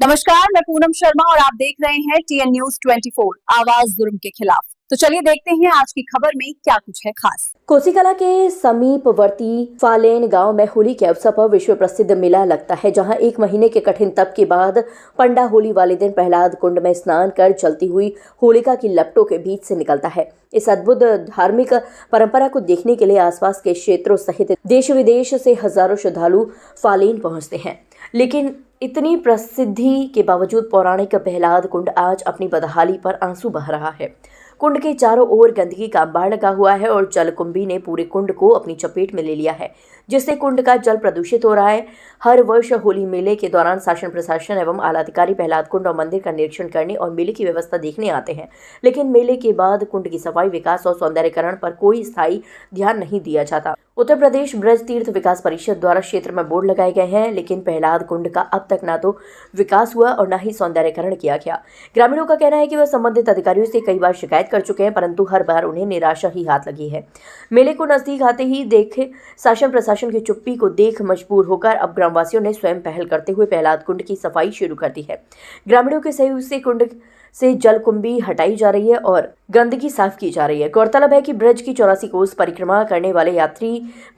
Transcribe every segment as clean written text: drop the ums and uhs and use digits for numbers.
नमस्कार, मैं पूनम शर्मा और आप देख रहे हैं TN News 24 आवाज जुर्म के खिलाफ। तो चलिए देखते हैं आज की खबर में क्या कुछ है खास। कोसीकला के समीपवर्ती फालेन गांव में होली के अवसर पर विश्व प्रसिद्ध मेला लगता है, जहां 1 महीने के कठिन तप के बाद पंडा होली वाले दिन प्रहलाद कुंड में स्नान कर जलती हुई होलिका की लपटों के बीच से निकलता है। इस अद्भुत धार्मिक परंपरा को देखने के लिए आसपास के क्षेत्रों सहित देश विदेश से हजारों श्रद्धालु फालेन पहुंचते हैं, लेकिन इतनी प्रसिद्धि के बावजूद पौराणिक प्रहलाद कुंड आज अपनी बदहाली पर आंसू बहा रहा है। कुंड के चारों ओर गंदगी का अंबार लगा हुआ है और जलकुंभी ने पूरे कुंड को अपनी चपेट में ले लिया है, जिससे कुंड का जल प्रदूषित हो रहा है। हर वर्ष होली मेले के दौरान शासन प्रशासन एवं आला अधिकारी प्रहलाद कुंड और मंदिर का निरीक्षण करने और मेले की व्यवस्था देखने आते हैं, लेकिन मेले के बाद कुंड की सफाई, विकास और सौंदर्यीकरण पर कोई स्थायी ध्यान नहीं दिया जाता। उत्तर प्रदेश ब्रज तीर्थ विकास परिषद द्वारा क्षेत्र में बोर्ड लगाए गए हैं, लेकिन प्रहलाद कुंड का अब तक ना तो विकास हुआ और न ही सौंदर्यीकरण किया गया। ग्रामीणों का कहना है कि वह संबंधित अधिकारियों से कई बार शिकायत कर चुके हैं, परंतु हर बार उन्हें निराशा ही हाथ लगी है। मेले को नजदीक आते ही देखे शासन प्रशासन की चुप्पी को देख मजबूर होकर अब ग्रामवासियों ने स्वयं पहल करते हुए प्रहलाद कुंड की सफाई शुरू कर दी है। ग्रामीणों के सहयोग से कुंड से जलकुंभी हटाई जा रही है और गंदगी साफ की जा रही है। गौरतलब है कि ब्रज की 84 कोस परिक्रमा करने वाले यात्री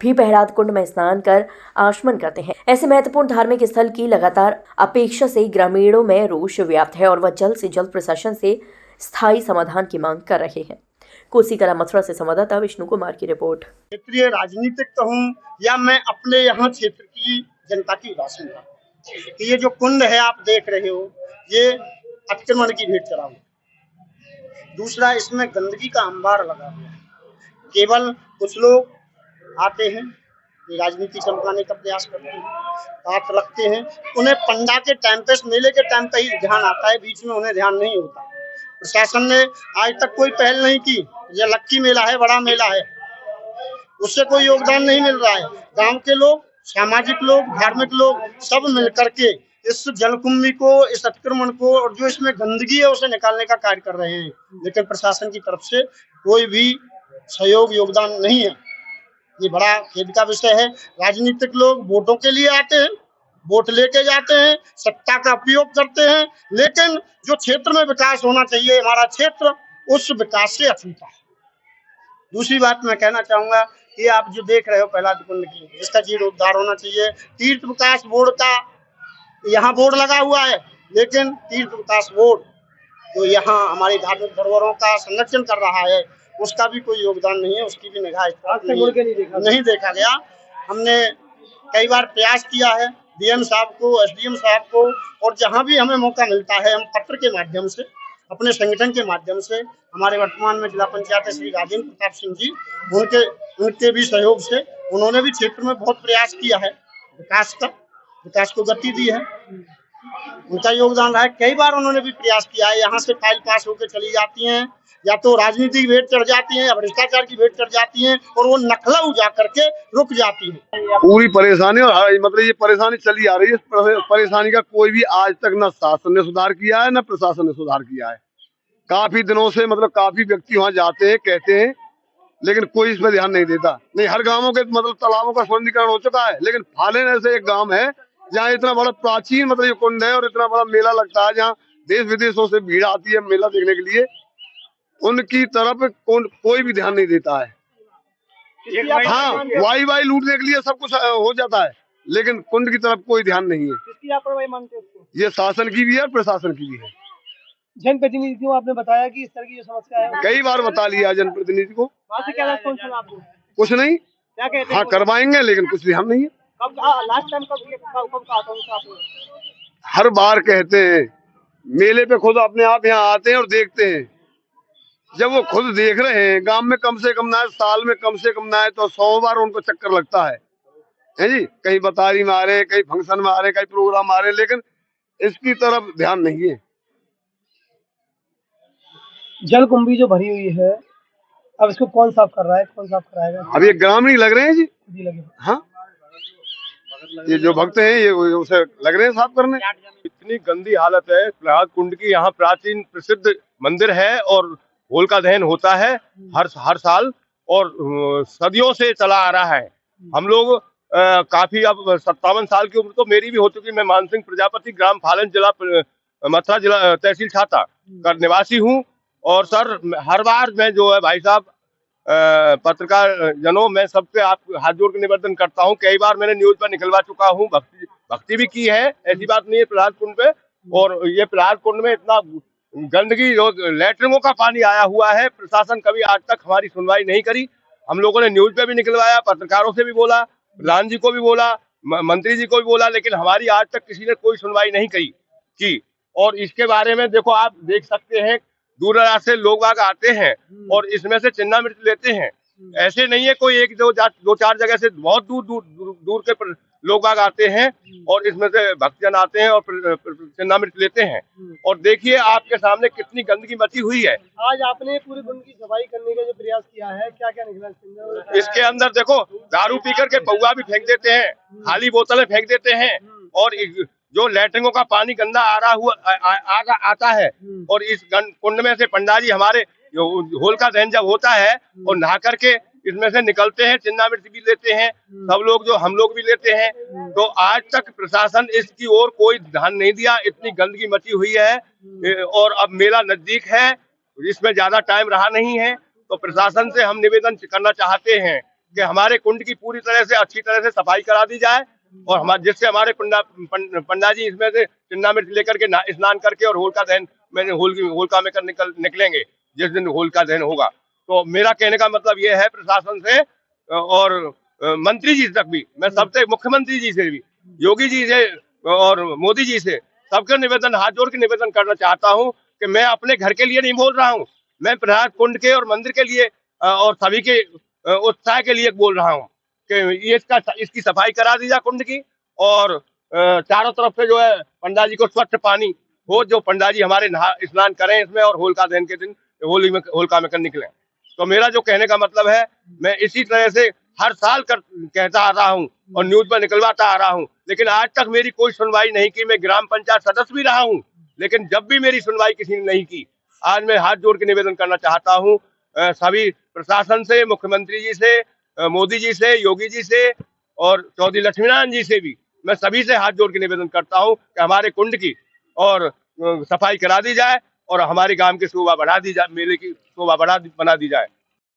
भी प्रहलाद कुंड में स्नान कर आचमन करते हैं। ऐसे महत्वपूर्ण धार्मिक स्थल की लगातार अपेक्षा से ग्रामीणों में रोष व्याप्त है और वह जल्द से जल्द प्रशासन से स्थायी समाधान की मांग कर रहे हैं। कोसीकला मथुरा से संवाददाता विष्णु कुमार की रिपोर्ट। क्षेत्रीय राजनीतिक कहूँ या मैं अपने यहाँ क्षेत्र की जनता की उदासीन था कि ये जो कुंड है आप देख रहे हो, ये अतिक्रमण की भेंट चढ़ा हुआ। दूसरा, इसमें गंदगी का अंबार लगा हुआ है। केवल कुछ लोग आते हैं, राजनीति चमकाने का प्रयास करते हैं, हाथ रखते हैं। उन्हें पंडा के टाइम पे, मेले के टाइम पे ही ध्यान आता है, बीच में उन्हें ध्यान नहीं होता। प्रशासन ने आज तक कोई पहल नहीं की। यह लक्की मेला है, बड़ा मेला है, उससे कोई योगदान नहीं मिल रहा है। गांव के लोग, सामाजिक लोग, धार्मिक लोग सब मिलकर के इस जलकुंभी को, इस अतिक्रमण को और जो इसमें गंदगी है उसे निकालने का कार्य कर रहे हैं, लेकिन प्रशासन की तरफ से कोई भी सहयोग, योगदान नहीं है। ये बड़ा खेद का विषय है। राजनीतिक लोग वोटों के लिए आते हैं, वोट लेके जाते हैं, सत्ता का उपयोग करते हैं, लेकिन जो क्षेत्र में विकास होना चाहिए, हमारा क्षेत्र उस विकास से अछूता है। दूसरी बात मैं कहना चाहूंगा कि आप जो देख रहे हो प्रहलाद कुंड की, इसका जीर्णोद्धार होना चाहिए। तीर्थ विकास बोर्ड का यहाँ बोर्ड लगा हुआ है, लेकिन तीर्थ विकास बोर्ड जो यहाँ हमारी धार्मिक धरोहरों का संरक्षण कर रहा है, उसका भी कोई योगदान नहीं है, उसकी भी निगाह नहीं देखा गया। हमने कई बार प्रयास किया है DM साहब को, SDM साहब को, और जहाँ भी हमें मौका मिलता है हम पत्र के माध्यम से, अपने संगठन के माध्यम से, हमारे वर्तमान में जिला पंचायत श्री राजेंद्र प्रताप सिंह जी, उनके भी सहयोग से उन्होंने भी क्षेत्र में बहुत प्रयास किया है, विकास को गति दी है, उनका योगदान रहा है। कई बार उन्होंने भी प्रयास किया है। यहाँ से फाइल पास होकर चली जाती हैं, या तो राजनीति की भेंट चढ़ जाती हैं या भ्रष्टाचार की भेंट चढ़ जाती हैं, और वो नखलऊ जा करके रुक जाती है। पूरी परेशानी, और मतलब ये परेशानी चली आ रही है। परेशानी का कोई भी आज तक न शासन ने सुधार किया है, न प्रशासन ने सुधार किया है। काफी दिनों से मतलब काफी व्यक्ति वहाँ जाते हैं, कहते हैं, लेकिन कोई इस पर ध्यान नहीं देता। नहीं, हर गाँवों के मतलब तालाबों का सौंदर्यीकरण हो चुका है, लेकिन फालेन ऐसे एक गाँव है जहाँ इतना बड़ा प्राचीन मतलब ये कुंड है और इतना बड़ा मेला लगता है, जहाँ देश विदेशों से भीड़ आती है मेला देखने के लिए, उनकी तरफ कोई भी ध्यान नहीं देता है। हाँ, वाई लूटने के लिए सब कुछ हो जाता है, लेकिन कुंड की तरफ कोई ध्यान नहीं है। किसकी लापरवाही मानते हैं उसको? ये शासन की भी है, प्रशासन की भी है। जनप्रतिनिधियों आपने बताया कि इस तरह की जो समस्या है, कई बार बता लिया जनप्रतिनिधि को, वहाँ से क्या रिस्पॉन्स मिला आपको? कुछ नहीं। क्या कहते हैं? हाँ, करवाएंगे, लेकिन कुछ ध्यान नहीं है। लास्ट टाइम कब कहा था आपने? हर बार कहते हैं, मेले पे खुद अपने आप यहाँ आते हैं और देखते हैं। जब वो खुद देख रहे हैं, गांव में कम से कम ना है, साल में कम से कम ना है तो 100 बार उनको चक्कर लगता है जी। कहीं बतारी में आ रहे हैं, कहीं फंक्शन में आ रहे हैं, कहीं प्रोग्राम आ रहे हैं, लेकिन इसकी तरफ ध्यान नहीं है। जलकुंभी जो भरी हुई है, अब इसको कौन साफ कर रहा है, कौन साफ कराएगा? अब ये ग्रामीण लग रहे हैं जी। लगे। हाँ, ये जो भक्त हैं ये उसे लग रहे हैं साफ करने। इतनी गंदी हालत है प्रहलाद कुंड की। यहाँ प्राचीन प्रसिद्ध मंदिर है और होलिका दहन होता है हर साल, और सदियों से चला आ रहा है। हम लोग काफी अब 57 साल की उम्र तो मेरी भी हो चुकी। मैं मानसिंह प्रजापति, ग्राम फालन, जिला मथुरा, जिला तहसील छाता का निवासी हूँ। और सर हर बार मैं जो है भाई साहब पत्रकार जनों, मैं सबसे आप हाथ जोड़ के निवेदन करता हूँ। कई बार मैंने न्यूज पर निकलवा चुका हूँ, भक्ति भी की है, ऐसी बात नहीं है प्रहलाद कुंड पे। और ये प्रहलाद कुंड में इतना गंदगी, जो लैट्रिनों का पानी आया हुआ है, प्रशासन कभी आज तक हमारी सुनवाई नहीं करी। हम लोगों ने न्यूज पे भी निकलवाया, पत्रकारों से भी बोला, प्रधान जी को भी बोला, मंत्री जी को भी बोला, लेकिन हमारी आज तक किसी ने कोई सुनवाई नहीं की। और इसके बारे में देखो, आप देख सकते हैं, दूर दराज से लोग आग आते हैं और इसमें से चिन्ना मिर्च लेते हैं। ऐसे नहीं है कोई एक दो चार जगह से, बहुत दूर के लोग आग आते हैं और इसमें से भक्तजन आते हैं और चिन्ना मिर्च लेते हैं। और देखिए आपके सामने कितनी गंदगी मची हुई है। आज आपने पूरे कुंड की सफाई करने का जो प्रयास किया है, क्या क्या निकला इसके अंदर? देखो, दारू पीकर के पौवा भी फेंक देते हैं, खाली बोतलें फेंक देते हैं, और जो लैट्रिनों का पानी गंदा आता है। और इस कुंड में से पंडा जी हमारे होलिका दहन जब होता है और नहा करके इसमें से निकलते हैं, चिन्ना मिर्च भी लेते हैं, सब लोग, जो हम लोग भी लेते हैं। तो आज तक प्रशासन इसकी ओर कोई ध्यान नहीं दिया। इतनी गंदगी मची हुई है और अब मेला नजदीक है, इसमें ज्यादा टाइम रहा नहीं है। तो प्रशासन से हम निवेदन करना चाहते हैं कि हमारे कुंड की पूरी तरह से, अच्छी तरह से सफाई करा दी जाए, और जिससे हमारे पंडा जी इसमें से चिन्ना मिर्च लेकर के स्नान करके और होलिका दहन में होलिका में निकलेंगे जिस दिन होलिका दहन होगा। तो मेरा कहने का मतलब ये है प्रशासन से और मंत्री जी तक भी, मैं सबसे, मुख्यमंत्री जी से भी, योगी जी से और मोदी जी से, सबके निवेदन, हाथ जोड़ के निवेदन करना चाहता हूँ कि मैं अपने घर के लिए नहीं बोल रहा हूँ, मैं प्रहलाद कुंड के और मंदिर के लिए और सभी के उत्साह के लिए बोल रहा हूँ कि ये इसकी सफाई करा दी जाए कुंड की। और चारों तरफ से जो है पंडा जी को स्वच्छ पानी हो, जो पंडा जी हमारे स्नान करें इसमें और होलिका दहन के दिन होलिका में कर निकलें। तो मेरा जो कहने का मतलब है, मैं इसी तरह से हर साल कहता आ रहा हूँ और न्यूज में निकलवाता आ रहा हूँ, लेकिन आज तक मेरी कोई सुनवाई नहीं की। मैं ग्राम पंचायत सदस्य भी रहा हूँ, लेकिन जब भी मेरी सुनवाई किसी ने नहीं की। आज मैं हाथ जोड़ के निवेदन करना चाहता हूँ सभी प्रशासन से, मुख्यमंत्री जी से, मोदी जी से, योगी जी से और चौधरी लक्ष्मीनारायण जी से भी, मैं सभी से हाथ जोड़ के निवेदन करता हूँ कि हमारे कुंड की और सफाई करा दी जाए और हमारे गांव की शोभा बढ़ा दी जाए, मेले की शोभा बना दी जाए।